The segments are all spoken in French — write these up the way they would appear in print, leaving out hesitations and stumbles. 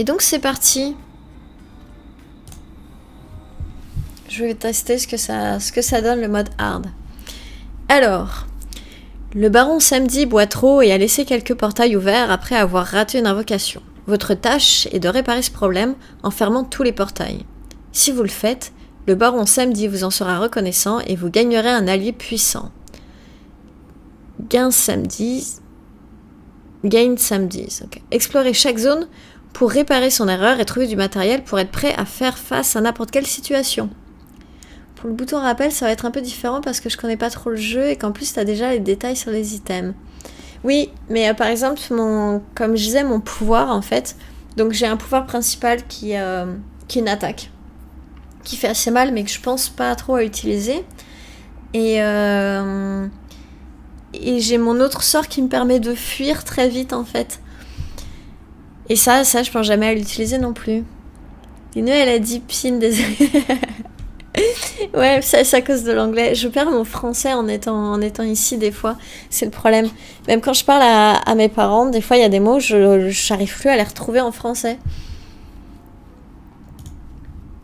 Et donc c'est parti. Je vais tester ce que ça donne le mode hard. Alors, le baron Samedi boit trop et a laissé quelques portails ouverts après avoir raté une invocation. Votre tâche est de réparer ce problème en fermant tous les portails. Si vous le faites, le baron Samedi vous en sera reconnaissant et vous gagnerez un allié puissant. Gain Samedi. Okay. Explorez chaque zone pour réparer son erreur et trouver du matériel pour être prêt à faire face à n'importe quelle situation. Pour le bouton rappel, ça va être un peu différent parce que je connais pas trop le jeu et qu'en plus, tu as déjà les détails sur les items. Oui, mais par exemple, comme je disais, mon pouvoir, en fait, donc j'ai un pouvoir principal qui est une attaque, qui fait assez mal, mais que je pense pas trop à utiliser. Et j'ai mon autre sort qui me permet de fuir très vite, en fait. Et ça, je pense jamais à l'utiliser non plus. Lino, elle a dit pin, désolé. Ouais, c'est à cause de l'anglais. Je perds mon français en étant ici des fois. C'est le problème. Même quand je parle à mes parents, des fois il y a des mots, je n'arrive plus à les retrouver en français.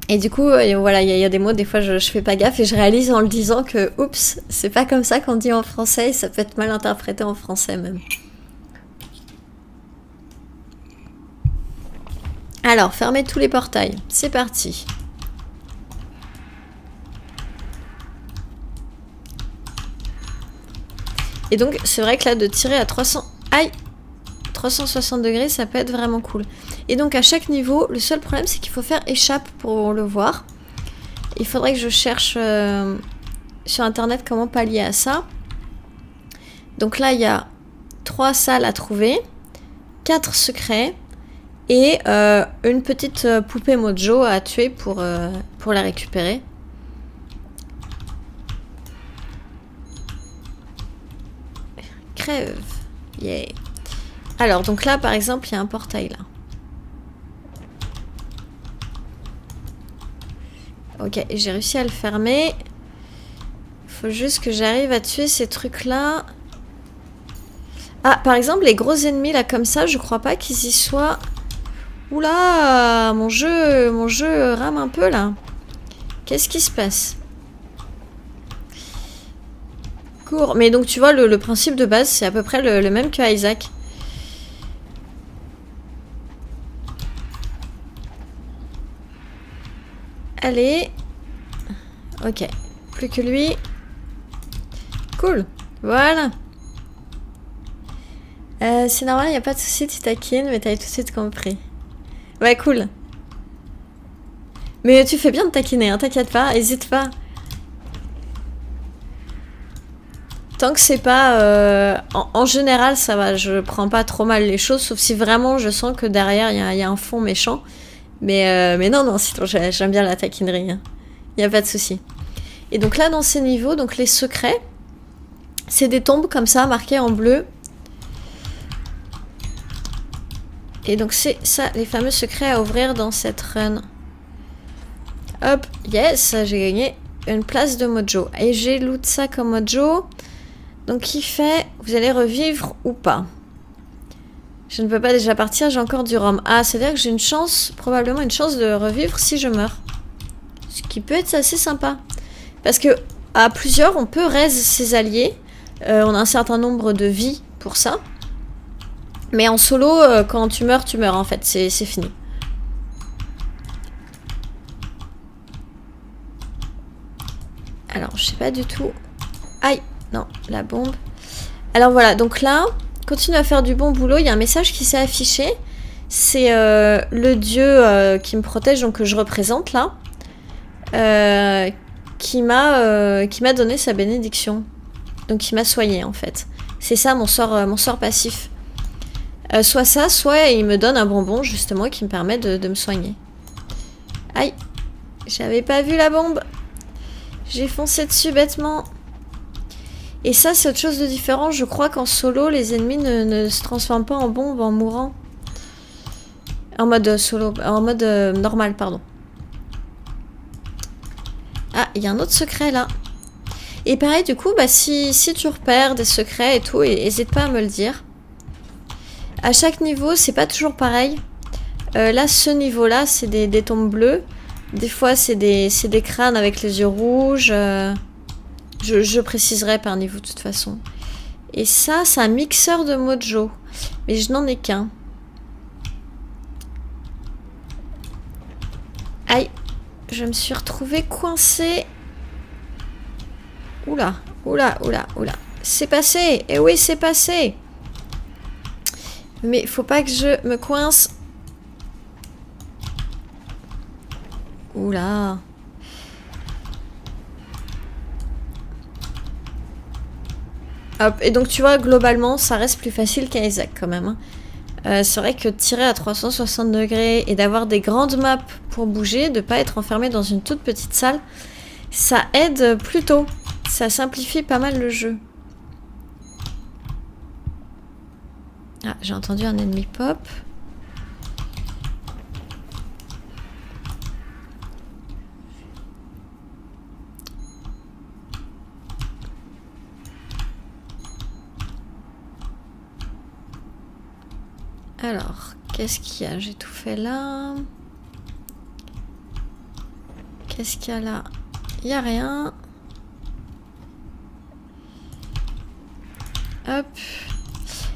Et du coup, voilà, il y a des mots, des fois je fais pas gaffe et je réalise en le disant que, oups, c'est pas comme ça qu'on dit en français et ça peut être mal interprété en français même. Alors, fermez tous les portails. C'est parti. Et donc, c'est vrai que là, de tirer à 360 degrés, ça peut être vraiment cool. Et donc, à chaque niveau, le seul problème, c'est qu'il faut faire échappe pour le voir. Il faudrait que je cherche sur Internet comment pallier à ça. Donc là, il y a 3 salles à trouver, 4 secrets et une petite poupée Mojo à tuer pour la récupérer. Crève. Yeah. Alors, donc là, par exemple, il y a un portail, là. Ok, j'ai réussi à le fermer. Faut juste que j'arrive à tuer ces trucs-là. Ah, par exemple, les gros ennemis, là, comme ça, je crois pas qu'ils y soient... Oula, mon jeu rame un peu, là. Qu'est-ce qui se passe ? Cours. Mais donc tu vois, le principe de base, c'est à peu près le même que Isaac. Allez. Ok. Plus que lui. Cool. Voilà. C'est normal, il n'y a pas de souci, tu taquines, mais t'avais tout de suite compris. Ouais, cool. Mais tu fais bien de taquiner, hein, t'inquiète pas, hésite pas. Tant que c'est pas... en général, ça va, je prends pas trop mal les choses, sauf si vraiment je sens que derrière, il y a un fond méchant. Mais non, sinon j'aime bien la taquinerie. Hein. Il n'y a pas de souci. Et donc là, dans ces niveaux, donc les secrets, c'est des tombes comme ça, marquées en bleu. Et donc c'est ça, les fameux secrets à ouvrir dans cette run. Hop, yes, j'ai gagné une place de Mojo. Et j'ai loot ça comme Mojo. Donc il fait, vous allez revivre ou pas. Je ne peux pas déjà partir, j'ai encore du rhum. Ah, c'est-à-dire que j'ai une chance, probablement une chance de revivre si je meurs. Ce qui peut être assez sympa. Parce que à plusieurs, on peut raise ses alliés. On a un certain nombre de vies pour ça. Mais en solo, quand tu meurs en fait. C'est fini. Alors, je sais pas du tout. Aïe, non, la bombe. Alors voilà, donc là, continue à faire du bon boulot. Il y a un message qui s'est affiché. C'est le dieu qui me protège, donc que je représente là. Qui m'a donné sa bénédiction. Donc qui m'a soigné en fait. C'est ça mon sort passif. Soit ça, soit il me donne un bonbon justement qui me permet de me soigner. Aïe, j'avais pas vu la bombe. J'ai foncé dessus bêtement. Et ça c'est autre chose de différent. Je crois qu'en solo les ennemis ne se transforment pas en bombe en mourant. En mode solo, en mode normal pardon. Ah, il y a un autre secret là. Et pareil du coup, bah, si tu repères des secrets et tout, n'hésite pas à me le dire. À chaque niveau, c'est pas toujours pareil. Là, ce niveau-là, c'est des tombes bleues. Des fois, c'est des crânes avec les yeux rouges. Je préciserai par niveau de toute façon. Et ça, c'est un mixeur de mojo. Mais je n'en ai qu'un. Aïe. Je me suis retrouvée coincée. Oula, oula, oula, oula. C'est passé. Eh oui, c'est passé. Mais faut pas que je me coince. Oula. Hop, et donc tu vois, globalement, ça reste plus facile qu'Isaac quand même. Hein. C'est vrai que tirer à 360 degrés et d'avoir des grandes maps pour bouger, de pas être enfermé dans une toute petite salle, ça aide plutôt. Ça simplifie pas mal le jeu. Ah, j'ai entendu un ennemi pop. Alors, qu'est-ce qu'il y a? J'ai tout fait là. Qu'est-ce qu'il y a là? Il n'y a rien. Hop.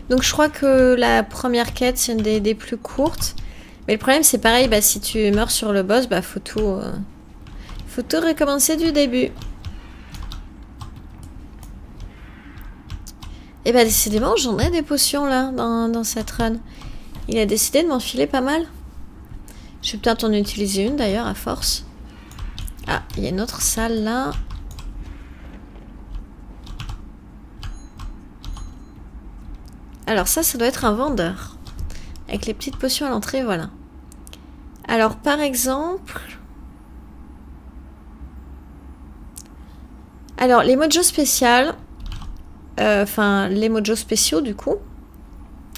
Donc je crois que la première quête, c'est une des plus courtes. Mais le problème, c'est pareil, bah, si tu meurs sur le boss, bah, faut tout recommencer du début. Et bah décidément, j'en ai des potions là, dans cette run. Il a décidé de m'en filer pas mal. Je vais peut-être en utiliser une d'ailleurs, à force. Ah, il y a une autre salle là. Alors ça doit être un vendeur. Avec les petites potions à l'entrée, voilà. Alors par exemple... Alors les mojos spéciales... Enfin, les mojos spéciaux du coup.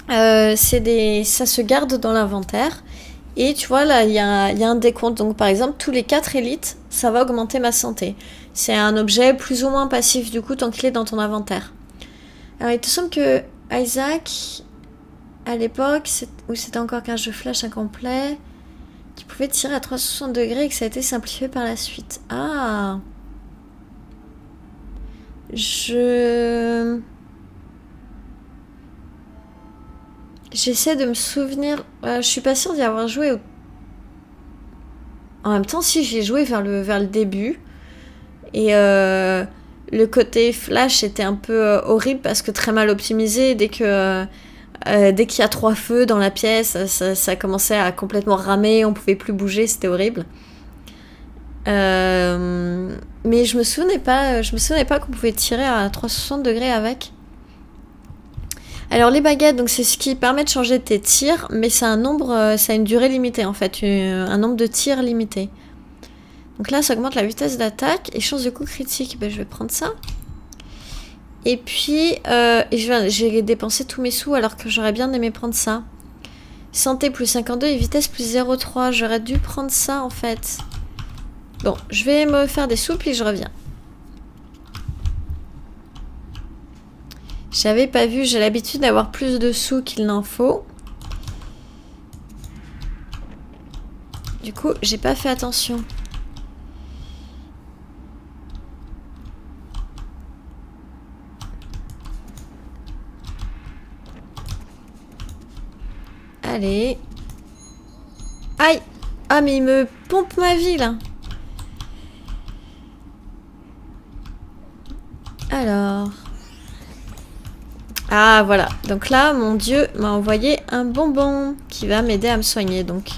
Ça se garde dans l'inventaire. Et tu vois là, il y a un décompte. Donc par exemple, tous les 4 élites, ça va augmenter ma santé. C'est un objet plus ou moins passif du coup tant qu'il est dans ton inventaire. Alors il te semble que Isaac, à l'époque, où c'était encore qu'un jeu flash incomplet, tu pouvais tirer à 360 degrés et que ça a été simplifié par la suite. Ah. J'essaie de me souvenir. Je suis pas sûre d'y avoir joué. En même temps, si j'y ai joué vers le début. Et le côté flash était un peu horrible parce que très mal optimisé. Dès qu'il y a 3 feux dans la pièce, ça commençait à complètement ramer. On pouvait plus bouger, c'était horrible. Mais je me souvenais pas qu'on pouvait tirer à 360 degrés avec. Alors les baguettes, donc c'est ce qui permet de changer tes tirs, mais ça a une durée limitée en fait, un nombre de tirs limité. Donc là, ça augmente la vitesse d'attaque et chance de coup critique. Ben, je vais prendre ça. Et puis, j'ai dépensé tous mes sous alors que j'aurais bien aimé prendre ça. Santé plus 52 et vitesse plus 0,3. J'aurais dû prendre ça en fait. Bon, je vais me faire des sous puis je reviens. J'avais pas vu, j'ai l'habitude d'avoir plus de sous qu'il n'en faut. Du coup, j'ai pas fait attention. Allez. Aïe! Ah, mais il me pompe ma vie, là. Alors... Ah, voilà. Donc là, mon dieu m'a envoyé un bonbon qui va m'aider à me soigner, donc.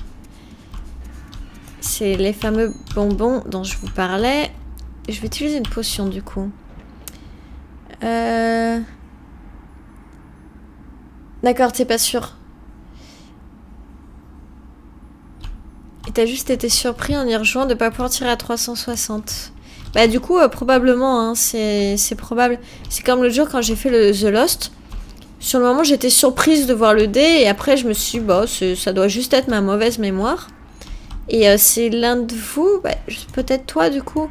C'est les fameux bonbons dont je vous parlais. Je vais utiliser une potion, du coup. D'accord, t'es pas sûr. Et t'as juste été surpris en y rejoignant de pas pouvoir tirer à 360. Bah du coup, probablement, hein, c'est probable. C'est comme le jour quand j'ai fait le The Lost. Sur le moment, j'étais surprise de voir le dé et après, je me suis dit, bah, ça doit juste être ma mauvaise mémoire. Et c'est l'un de vous, bah, peut-être toi du coup,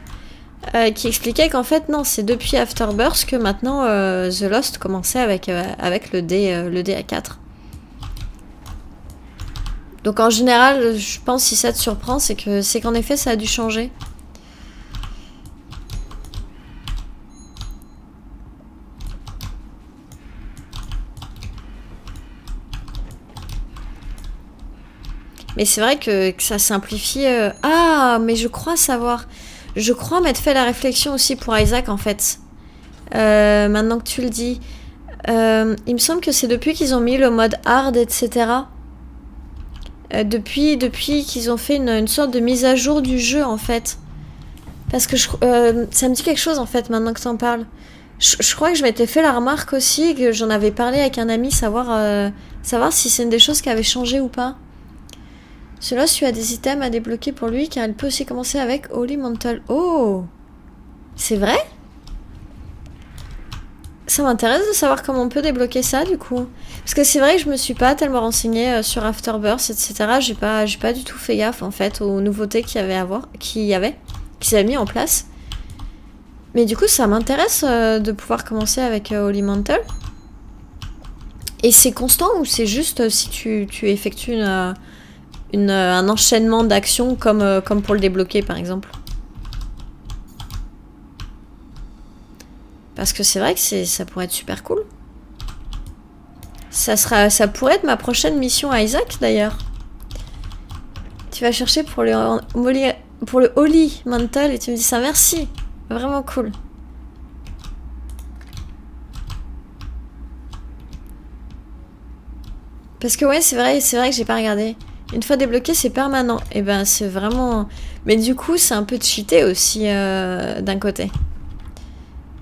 qui expliquait qu'en fait, non, c'est depuis Afterbirth que maintenant The Lost commençait avec le dé à 4. Donc en général, je pense si ça te surprend, c'est qu'en effet ça a dû changer. Mais c'est vrai que ça simplifie... Ah, mais je crois savoir. Je crois m'être fait la réflexion aussi pour Isaac, en fait. Maintenant que tu le dis. Il me semble que c'est depuis qu'ils ont mis le mode hard, etc. Depuis qu'ils ont fait une sorte de mise à jour du jeu, en fait. Parce que ça me dit quelque chose, en fait, maintenant que t'en parles. Je crois que je m'étais fait la remarque aussi, que j'en avais parlé avec un ami, savoir si c'est une des choses qui avait changé ou pas. Cela, tu as des items à débloquer pour lui, car il peut aussi commencer avec Holy Mantle. Oh! C'est vrai? Ça m'intéresse de savoir comment on peut débloquer ça, du coup. Parce que c'est vrai que je me suis pas tellement renseignée sur Afterbirth, etc. J'ai pas du tout fait gaffe, en fait, aux nouveautés qu'ils avaient mis en place. Mais du coup, ça m'intéresse de pouvoir commencer avec Holy Mantle. Et c'est constant ou c'est juste si tu effectues un enchaînement d'actions comme pour le débloquer, par exemple? Parce que c'est vrai que ça pourrait être super cool. Ça pourrait être ma prochaine mission à Isaac, d'ailleurs. Tu vas chercher pour le Holy Mantle et tu me dis ça, merci. Vraiment cool. Parce que ouais, c'est vrai que j'ai pas regardé. Une fois débloqué, c'est permanent. Et ben, c'est vraiment... Mais du coup, c'est un peu cheaté aussi, d'un côté.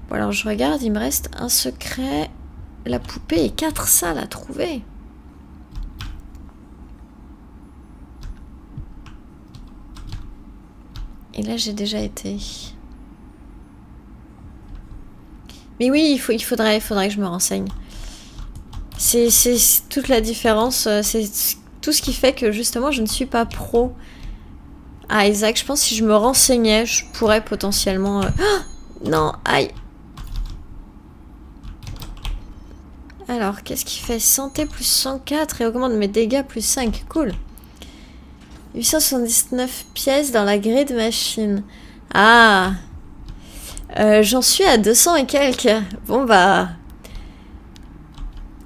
Bon, alors je regarde, il me reste un secret. La poupée et 4 salles à trouver. Et là, j'ai déjà été. Mais oui, il faudrait que je me renseigne. C'est toute la différence. C'est tout ce qui fait que, justement, je ne suis pas pro à Isaac. Je pense que si je me renseignais, je pourrais potentiellement... Oh non, aïe. Alors, qu'est-ce qui fait? Santé plus 104 et augmente mes dégâts plus 5. Cool. 879 pièces dans la grid machine. Ah. J'en suis à 200 et quelques. Bon bah...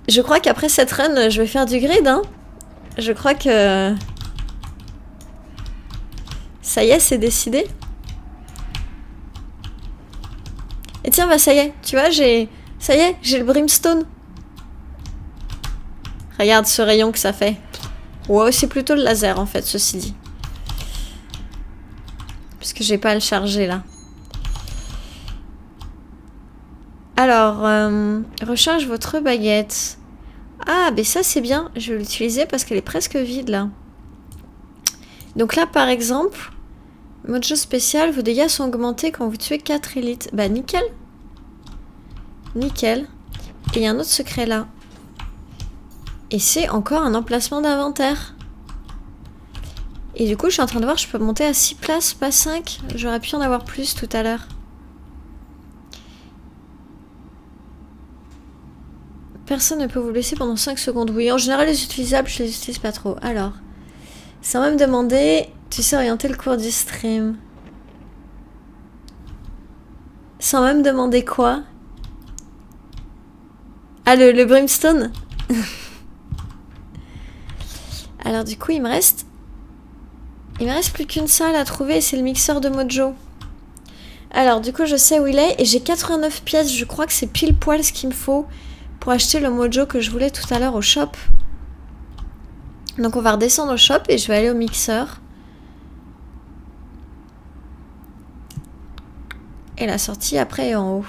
Je crois qu'après cette run, je vais faire du grid, hein. Je crois que... Ça y est, c'est décidé. Et tiens, bah ça y est. Tu vois, ça y est, j'ai le brimstone. Regarde ce rayon que ça fait. Wow, c'est plutôt le laser, en fait, ceci dit. Puisque j'ai pas à le charger, là. Alors, recharge votre baguette. Ah, mais ça, c'est bien. Je vais l'utiliser parce qu'elle est presque vide, là. Donc là, par exemple, mojo spécial, vos dégâts sont augmentés quand vous tuez 4 élites. Bah, nickel. Nickel. Et il y a un autre secret, là. Et c'est encore un emplacement d'inventaire. Et du coup, je suis en train de voir, je peux monter à 6 places, pas 5. J'aurais pu en avoir plus tout à l'heure. Personne ne peut vous blesser pendant 5 secondes. Oui, en général, les utilisables, je les utilise pas trop. Alors, sans même demander, tu sais orienter le cours du stream. Sans même demander quoi? Ah, le brimstone. Alors du coup, il me reste plus qu'une salle à trouver, c'est le mixeur de mojo. Alors du coup, je sais où il est et j'ai 89 pièces. Je crois que c'est pile poil ce qu'il me faut pour acheter le mojo que je voulais tout à l'heure au shop. Donc on va redescendre au shop et je vais aller au mixeur. Et la sortie après est en haut.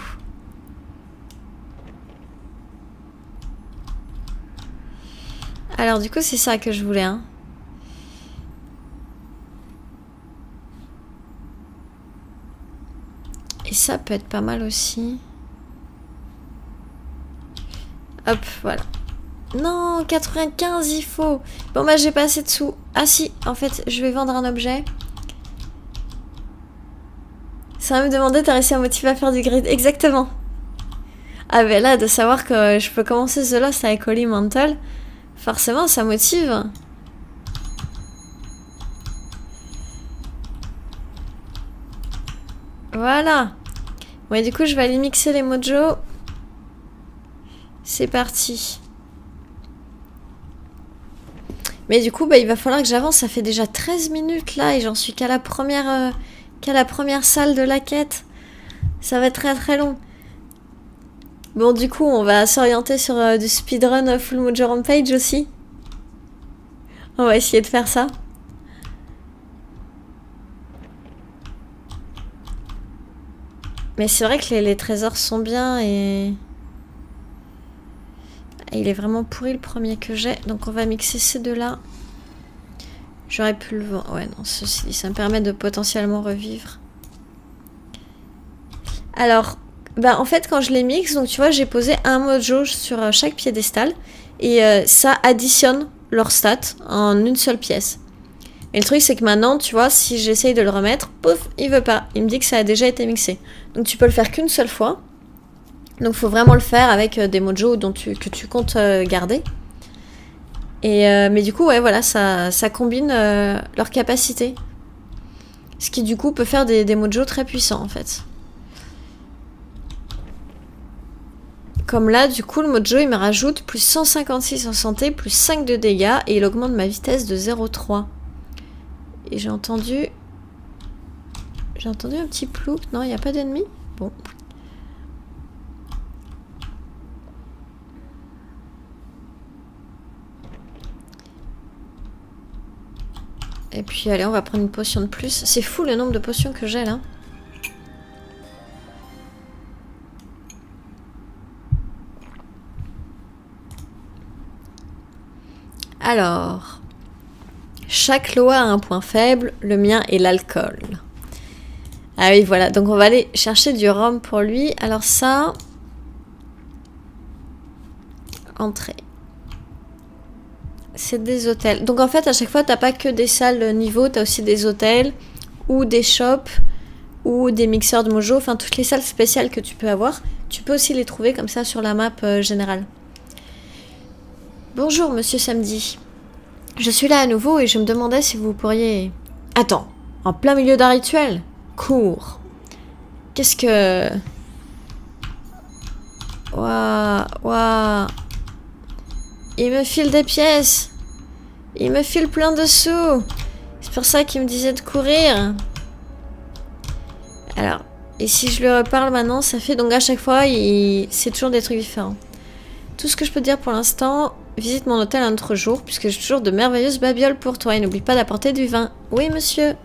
Alors du coup, c'est ça que je voulais, hein. Et ça peut être pas mal aussi. Hop, voilà. Non, 95 il faut. Bon bah j'ai pas assez de sous. Ah si, en fait, je vais vendre un objet. Ça va me demander, t'as réussi à motiver à faire du grid. Exactement. Ah ben là, de savoir que je peux commencer The Lost avec Holy Mantle, forcément ça motive. Voilà. Ouais, du coup, je vais aller mixer les mojos. C'est parti. Mais du coup, bah, il va falloir que j'avance. Ça fait déjà 13 minutes là et j'en suis qu'à la première salle de la quête. Ça va être très très long. Bon, du coup, on va s'orienter sur du speedrun full mojo rampage aussi. On va essayer de faire ça. Mais c'est vrai que les trésors sont bien et... Il est vraiment pourri le premier que j'ai. Donc on va mixer ces deux-là. J'aurais pu le vendre. Ouais, non, ceci, ça me permet de potentiellement revivre. Alors, bah en fait, quand je les mixe, donc tu vois, j'ai posé un mojo sur chaque piédestal. Et ça additionne leurs stats en une seule pièce. Et le truc, c'est que maintenant, tu vois, si j'essaye de le remettre, pouf, il veut pas. Il me dit que ça a déjà été mixé. Donc tu peux le faire qu'une seule fois. Donc il faut vraiment le faire avec des mojos que tu comptes garder. Et mais du coup, ouais, voilà, ça combine leurs capacités. Ce qui du coup peut faire des mojos très puissants en fait. Comme là, du coup, le mojo il me rajoute plus 156 en santé, plus 5 de dégâts et il augmente ma vitesse de 0,3. Et j'ai entendu un petit plouc. Non, il n'y a pas d'ennemi. Bon. Et puis allez, on va prendre une potion de plus. C'est fou le nombre de potions que j'ai là. Alors, chaque loi a un point faible, le mien est l'alcool. Ah oui, voilà, donc on va aller chercher du rhum pour lui. Alors ça... Entrée. C'est des hôtels. Donc en fait, à chaque fois, t'as pas que des salles niveau, t'as aussi des hôtels, ou des shops, ou des mixeurs de mojo. Enfin, toutes les salles spéciales que tu peux avoir, tu peux aussi les trouver comme ça sur la map générale. Bonjour, monsieur Samedi. Je suis là à nouveau et je me demandais si vous pourriez... Attends, en plein milieu d'un rituel? Cours. Qu'est-ce que... Waouh. Il me file des pièces. Il me file plein de sous. C'est pour ça qu'il me disait de courir. Alors, et si je lui reparle maintenant, ça fait... Donc à chaque fois, c'est toujours des trucs différents. Tout ce que je peux dire pour l'instant, visite mon hôtel un autre jour, puisque j'ai toujours de merveilleuses babioles pour toi. Et n'oublie pas d'apporter du vin. Oui, monsieur.